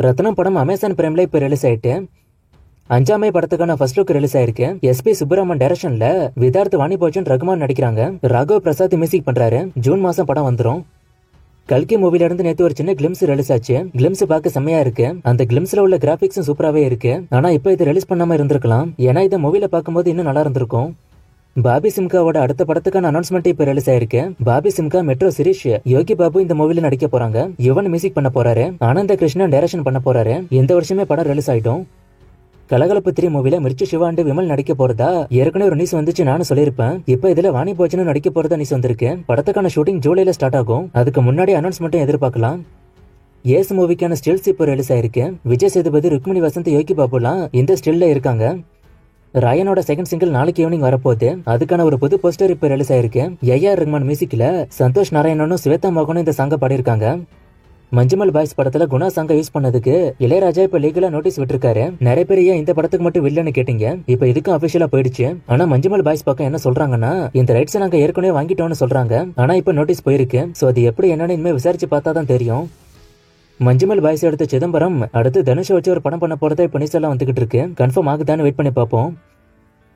ரத்னம் படம் அமேசான் பிரைம்ல இப்ப ரிலீஸ் ஆயிட்டு. அஞ்சாமை படத்துக்கான ஃபர்ஸ்ட் லுக் ரிலீஸ் ஆயிருக்கு. எஸ்பி சுப்பராமன் டைரக்ஷன்ல விதார்த் வாணிபோஜன் ரகுமான் நடிக்கிறாங்க. ராகவ் பிரசாத் மியூசிக் பண்றாரு. ஜூன் மாசம் படம் வந்துரும். கல்கி மூவில இருந்து நேத்து ஒரு சின்ன கிளிம்ஸ் ரிலீஸ் ஆச்சு. கிளிம்ஸ் பார்க்க செம்மையா இருக்கு. அந்த கிளிம்ஸ்ல உள்ள கிராபிக்ஸும் சூப்பராவே இருக்கு. ஆனா இப்ப இது ரிலீஸ் பண்ணாம இருந்திருக்கலாம். ஏன்னா இதை மூவில பார்க்கும்போது இன்னும் நல்லா இருந்திருக்கும். பாபி சிம்காவோட அடுத்த படத்துக்கான அனௌன்ஸ்மெண்ட் இப்ப ரிலீஸ் ஆயிருக்கு. பாபி சிம்கா, மெட்ரோ சிரிஷ், யோகி பாபு இந்த மூவில நடிக்க போறாங்க. யுவன் மியூசிக் பண்ண போறாரு. ஆனந்த கிருஷ்ணன் டைரக்ஷன் பண்ண போறாரு. இந்த வருஷமே படம் ரிலீஸ் ஆயிடும். கலகலப்பு 3 மூவில மிர்ச்சி சிவா அண்ட் விமல் நடிக்க போறதா ஏற்கனவே ஒரு நியூஸ் வந்துச்சு. நானும் சொல்லியிருப்பேன். இப்ப இதுல வாணி போஜனும் நடிக்க போறதா நியூஸ் வந்திருக்கு. படத்துக்கான ஷூட்டிங் ஜூலைல ஸ்டார்ட் ஆகும். அதுக்கு முன்னாடி அனௌன்ஸ்மெண்ட்டும் எதிர்பார்க்கலாம். ஏஸ் மூவிக்கான ஸ்டில்ஸ் இப்போ ரிலீஸ் ஆயிருக்கு. விஜய் சேதுபதி, ருக்மிணி வசந்த், யோகி பாபுலாம் இந்த ஸ்டில்ல இருக்காங்க. ராயனோட செகண்ட் சிங்கிள் நாளைக்கு ஈவினிங் வரப்போகுது. அதுக்கான ஒரு புது போஸ்டர் இப்ப ரிலீஸ் ஆயிருக்கு. ஏஆர் ரஹ்மான் மியூசிக்ல சந்தோஷ் நாராயணனும் ஸ்வேதா மோகனும் இந்த சாங்க பாடியிருக்காங்க. மஞ்சுமல் பாய்ஸ் படத்துல குணா சாங்க யூஸ் பண்ணதுக்கு இளையராஜா இப்ப லீகலா நோட்டீஸ் விட்டுருக்காரு. நிறைய பேர் ஏன் இந்த படத்துக்கு மட்டும் வில்லன்னு கேட்டீங்க. இப்ப இதுக்கும் அபிஷியலா போயிடுச்சு. ஆனா மஞ்சுமல் பாய்ஸ் பக்கம் என்ன சொல்றாங்கன்னா, இந்த ரைட்ஸ் நாங்க ஏற்கனவே வாங்கிட்டோம்னு சொல்றாங்க. ஆனா இப்ப நோட்டீஸ் போயிருக்கு. சோ அது எப்படி என்னன்னு இனிமே விசாரிச்சு பார்த்தா தான் தெரியும். மஞ்சுமல் பாய்ஸ் எடுத்த சிதம்பரம் அடுத்து தனுஷ் வச்சு ஒரு படம் பண்ண போறதா இப்ப நியூஸ் எல்லாம் வந்துகிட்டு இருக்கு. கன்ஃபார்ம் ஆகுதான்னு வெயிட் பண்ணி பார்ப்போம்.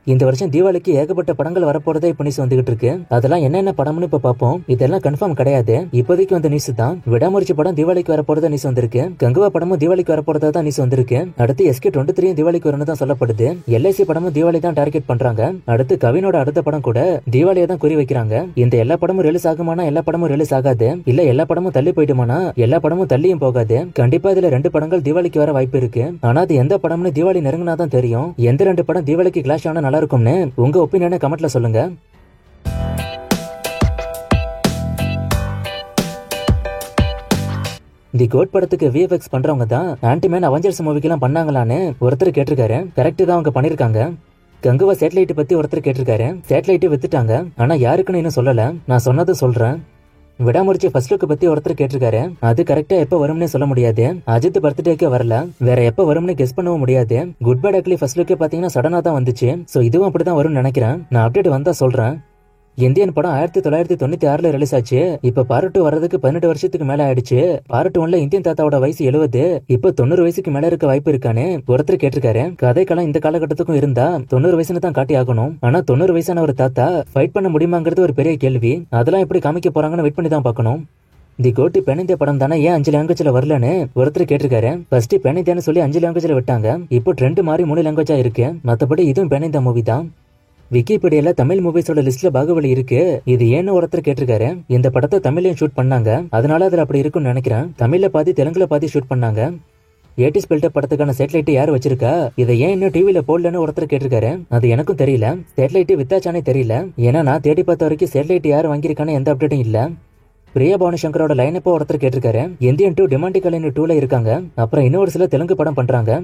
இந்த வருஷம் தீபாவளிக்கு ஏகப்பட்ட படங்கள் வரப்போறதா இப்ப நியூஸ் வந்துகிட்டு இருக்கு. அதெல்லாம் என்னென்ன படம்னு இப்ப பாப்போம். இதெல்லாம் கன்ஃபார்ம் கிடையாது. இப்போதைக்கு வந்த நியூஸ் தான். விடாமுயற்சி படம் தீபாவளிக்கு வரப்போறதா நியூஸ் வந்திருக்கு. கங்குவா படமும் தீபாவளிக்கு வரப்போறதா தான் நியூஸ் வந்திருக்கு. அடுத்து SK23 தீபாவளிக்கு வரணும் தான் சொல்லப்படுது. LIC படமும் தீபாவளி தான் டார்கெட் பண்றாங்க. அடுத்து கவினோட அடுத்த படம் கூட தீபாவளியை தான் குறி வைக்கிறாங்க. இந்த எல்லா படமும் ரிலீஸ் ஆகுமானா எல்லா படமும் ரிலீஸ் ஆகாது. இல்ல எல்லா படமும் தள்ளி போயிடுமானா எல்லா படமும் தள்ளியும் போகாது. கண்டிப்பா இதுல 2 படங்கள் தீபாவளிக்கு வர வாய்ப்பு இருக்கு. ஆனா அது எந்த படம்னு தீபாவளி நெருங்கினாதான் தெரியும். எந்த 2 படம் தீபாவளிக்கு கிளாஷ் ஆனா நல்லா இருக்கும்னு உங்க ஒப்பீனியனை கமெண்ட்ல சொல்லுங்க. தி கோட் படத்துக்கு VFX பண்றவங்க தான் ஆன்டிமேன் அவெஞ்சர்ஸ் மூவிக்கெல்லாம் பண்ணாங்களான்னு ஒருத்தர் கேட்டிருக்காரு. கரெக்ட் தான், அவங்க பண்ணிருக்காங்க. கங்குவா சேட்டலைட் பத்தி ஒருத்தர் கேட்டிருக்காரு. சேட்டலைட் வித்துட்டாங்க. ஆனா யாருக்குன்னு இன்னும் சொல்லல. நான் சொன்னதை சொல்றேன். விடாமுயற்சி ஃபர்ஸ்ட் லுக் பத்தி ஒருத்தர் கேட்டிருக்காரு. அது கரெக்டா எப்ப வரும்னே சொல்ல முடியாது. அஜித் பர்த்டேக்கே வரல. வேற எப்ப வரும்னு கெஸ் பண்ணவும் முடியாது. குட் பை டக்லி ஃபர்ஸ்ட் லுக்கே பாத்தீங்கன்னா சடனா தான் வந்துச்சு. சோ இதுவும் அப்படிதான் வரும்னு நினைக்கிறேன். நான் அப்டேட் வந்தா சொல்றேன். இந்தியன் படம் 1996 ரிலீஸ் ஆச்சு. இப்ப பார்ட் 2 வர்றதுக்கு 18 வருஷத்துக்கு மேல ஆயிடுச்சு. பார்ட் 1ல இந்தியன் தாத்தாவோட வயசு 70. இப்ப 90 வயசுக்கு மேல இருக்க வாய்ப்பு இருக்கானு ஒருத்தர் கேட்டிருக்காரு. கதைக்காலம் இந்த காலகட்டத்துக்கும் இருந்தா 90 வயசுன்னு தான் காட்டி ஆகணும். ஆனா 90 வயசான ஒரு தாத்தா ஃபைட் பண்ண முடியுமாங்கிறது ஒரு பெரிய கேள்வி. அதெல்லாம் எப்படி காமிக்க போறாங்கன்னு வெயிட் பண்ணி தான் பார்க்கணும். தி கோட்டி பென் இந்தியா படம் தானே, ஏன் 5 லாங்குவேஜ்ல வரலன்னு ஒருத்தர் கேட்டிருக்காரு. ஃபர்ஸ்ட் பென் இந்தியான்னு சொல்லி 5 லாங்குவேஜ்ல விட்டாங்க. இப்போ ட்ரெண்ட் மாறி 3 லாங்குவேஜா இருக்கு. மத்தபடி இதுவும் பென் இந்தியா மூவி தான். விக்கிபீடியால தமிழ் மூவிஸோட லிஸ்ட்ல பாகுபலி இருக்கு. இது ஏன்னு ஒருத்தர் கேட்டிருக்காரு. இந்த படத்தை தமிழ்லயும் ஷூட் பண்ணாங்க. அதனால அதுல அப்படி இருக்கும்னு நினைக்கிறேன். தமிழ்ல பாதி தெலுங்குல பாதி ஷூட் பண்ணாங்க. 80s பில்டப் படத்துக்கான சேட்டலைட் யார் வச்சிருக்கா? இதை ஏன் இன்னும் டிவில போடலன்னு ஒருத்தர் கேட்டிருக்காரு. அது எனக்கும் தெரியல. சேட்டலைட் வித்தாச்சானே தெரியல. ஏன்னா நான் தேடி பார்த்த வரைக்கும் சேட்டலைட் யார் வாங்கியிருக்கான்னு எந்த அப்டேட்டும் இல்ல. பிரியா பவானி சங்கரோட லைனப்போ ஒருத்தர் கேட்டிருக்காரு. இந்தியன் 2 டிமாண்டிக் லைன் 2ல இருக்காங்க. அப்புறம் இன்னொரு சில தெலுங்கு படம் பண்றாங்க.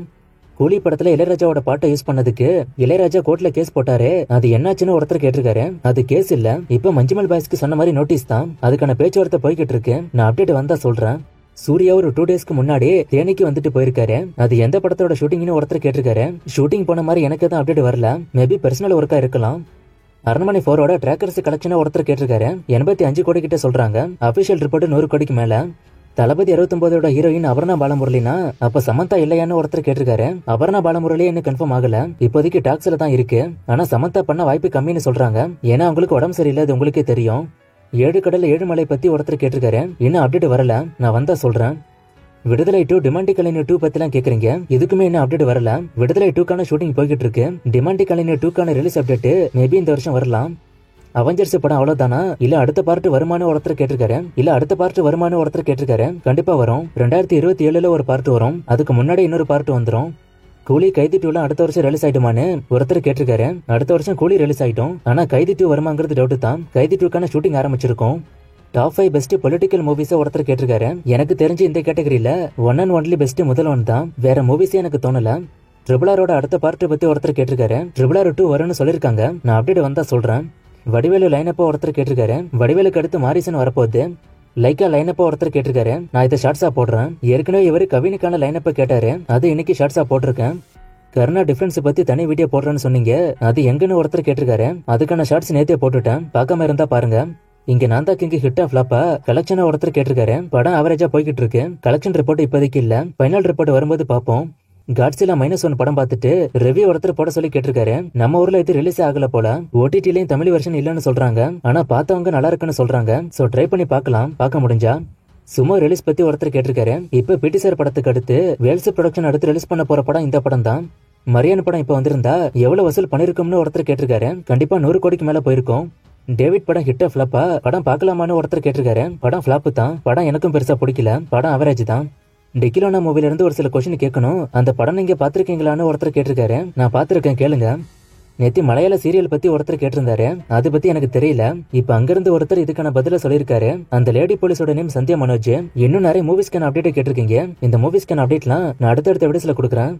கூலி படத்துல இளையராஜாவோட பாட்டை யூஸ் பண்ணதுக்கு இளையராஜா கோர்ட்ல கேஸ் போட்டாரு. அது என்னாச்சுன்னு ஒருத்தர் கேட்டிருக்காரு. அது கேஸ் இல்ல, இப்ப மஞ்சுமல் பாய்ஸ்க்கு சொன்ன மாதிரி நோட்டீஸ் தான். அதுக்கான பேச்சுவார்த்தை போய்கிட்டு இருக்கு. நான் அப்டேட் வந்தா சொல்றேன். சூர்யா ஒரு 2 டேஸ்க்கு முன்னாடி தேனிக்கு வந்துட்டு போயிருக்காரு. அது எந்த படத்தோட ஷூட்டிங்னு ஒருத்தர் கேட்டிருக்காரு. ஷூட்டிங் போன மாதிரி எனக்கு தான் அப்டேட் வரல. மேபி பர்சனல் ஒர்க்கா இருக்கலாம். அரண்மனை 4ஓட ட்ராக்கர்ஸ் கலெக்ஷனை ஒருத்தர் கேட்டிருக்காரு. 85 கோடி கிட்ட சொல்றாங்க. அபிஷியல் ரிப்போர்ட் 100 கோடிக்கு மேல. தளபதி 69ஓட ஹீரோயின் அபர்ணா பாலமுரளினா அப்ப சமந்தா இல்லையான்னு ஒருத்தர் கேட்டிருக்காரு. அபர்ணா பாலமுரளி என்ன கன்ஃபார்ம் ஆகல. இப்போதைக்கு டாக்ஸ்ல தான் இருக்கு. ஆனா சமந்தா பண்ண வாய்ப்பு கம்மின்னு சொல்றாங்க. ஏன்னா அவங்களுக்கு உடம்பு சரியில்லை, அது உங்களுக்கே தெரியும். 7 கடல் 7 மலை பத்தி ஒருத்தர் கேட்டிருக்காரு. இன்னும் அப்டேட் வரல. நான் வந்தா சொல்றேன். விடுதலை 2 டிமாண்டிக் லைன் 2 பத்திலாம் கேக்குறீங்க. இதுக்குமே இன்னும் அப்டேட் வரல. விடுதலை 2க்கான ஷூட்டிங் போய்கிட்டு இருக்கு. டிமாண்டிக் லைன் 2க்கான ரிலீஸ் அப்டேட் மேபி இந்த வருஷம் வரலாம். அவெஞ்சர்ஸ் படம் அவ்வளவுதானா, இல்ல அடுத்த பார்ட் வருமானு ஒருத்தர் கேட்டிருக்காரு. இல்ல அடுத்த பார்ட் வருமானு ஒருத்தர் கேட்டிருக்காரு. கண்டிப்பா வரும். 2027ல ஒரு பார்ட் வரும். அதுக்கு முன்னாடி இன்னொரு பார்ட் வந்துரும். கூலி கைதி 2ல அடுத்த வருஷம் ரிலீஸ் ஆயிடுமான்னு ஒருத்தர் கேட்டிருக்காரு. அடுத்த வருஷம் கூலி ரிலீஸ் ஆயிடும். ஆனா கைதி 2 வருமாங்கிறது டவுட் தான். கைதி 2க்கான ஷூட்டிங் ஆரம்பிச்சிருக்கோம். டாப் 5 பெஸ்ட் பொலிட்டிக்கல் மூவிஸ் ஒருத்தர் கேட்டிருக்காரு. எனக்கு தெரிஞ்சு இந்த கேட்டகரியில ஒன் அண்ட் ஒன்லி பெஸ்ட் முதல் ஒன் தான். வேற மூவிஸே எனக்கு தோணல. ட்ரிபிள் R அடுத்த பார்ட் பத்தி ஒருத்தர் கேட்டிருக்காரு. ட்ரிபிள் R 2 வரும்னு சொல்லிருக்காங்க. நான் அப்டேட் வந்தா சொல்றேன். வடிவேலு லைனப்போ ஒருத்தர் கேட்டிருக்காரு. வடிவேலுக்கு அடுத்து மாரிசன் வரப்போகுது. லைக்கா லைனப்போ ஒருத்தர் கேட்டிருக்காரு. நான் இதை ஷார்ட்ஸா போடுறேன். ஏற்கனவே இவரு கவினுக்கான லைனப்ப கேட்டாரு. அது இன்னைக்கு ஷார்ட்ஸா போட்டிருக்கேன். கர்ணா டிஃபரன்ஸ் பத்தி தனி வீடியோ போடுறேன்னு சொன்னீங்க. அது எங்கன்னு ஒருத்தர் கேட்டிருக்காரு. அதுக்கான ஷார்ட்ஸ் நேத்தே போட்டுட்டேன். பார்க்காம இருந்தா பாருங்க. இங்க நான் தான் கிங் ஹிட்டா ஃபிளாப்பா கலெக்ஷனா ஒருத்தர் கேட்டிருக்காரு. படம் ஆவரேஜா போய்கிட்டு இருக்கு. கலெக்ஷன் ரிப்போர்ட் இப்போதைக்கு இல்ல, ஃபைனல் ரிப்போர்ட் வரும்போது பாப்போம். காட்ஸிலா -1 படம் பார்த்துட்டு ரிவ்யூ ஒருத்தர் போட சொல்லி கேட்டிருக்காரு. நம்ம ஊர்ல இது ரிலீஸ் ஆகல போல, ஓடிடிலயும் தமிழ் வெர்ஷன் இல்லன்னு சொல்றாங்க. ஆனா பார்த்தவங்க நல்லா இருக்குன்னு சொல்றாங்க. சோ ட்ரை பண்ணி பார்க்கலாம், பார்க்க முடிஞ்சா. சும்மா ரிலீஸ் பத்தி ஒருத்தர் கேட்டிருக்காரு. இப்ப பிடி சார் படத்துக்கு அடுத்து வேல்ஸ் ப்ரொடக்ஷன் அடுத்து ரிலீஸ் பண்ண போற படம் இந்த படம் தான். மரியான் படம் இப்ப வந்திருந்தா எவ்வளவு வசூல் பண்ணிருக்கும்னு ஒருத்தர் கேட்டிருக்காரு. கண்டிப்பா 100 கோடிக்கு மேல போயிருக்கும். டேவிட் படம் ஹிட்டா ஃபிளாப்பா, படம் பார்க்கலாமான்னு ஒருத்தர் கேட்டிருக்காரு. படம் ஃபிளாப்பு தான். படம் எனக்கும் பெருசா பிடிக்கல, படம் அவரேஜ் தான். டெக்கிலோனா மூவில இருந்து ஒரு சில கொஸ்டின் கேட்கணும். அந்த படம் நீங்க பாத்திருக்கீங்களான்னு ஒருத்தர் கேட்டிருக்காரு. நான் பாத்திருக்கேன், கேளுங்க. நேத்தி மலையாள சீரியல் பத்தி ஒருத்தர் கேட்டிருந்தாரு. அது பத்தி எனக்கு தெரியல. இப்ப அங்கிருந்து ஒருத்தர் இதுக்கான பதில சொல்லியிருக்காரு. அந்த லேடி போலீஸோட நேம் சந்தியா மனோஜ். இன்னும் நிறைய மூவிஸ்க்கான அப்டேட் கேட்டிருக்கீங்க. இந்த மூவிஸ்க்கான அப்டேட்லாம் நான் அடுத்தடுத்த வீடியோஸ்ல கொடுக்குறேன்.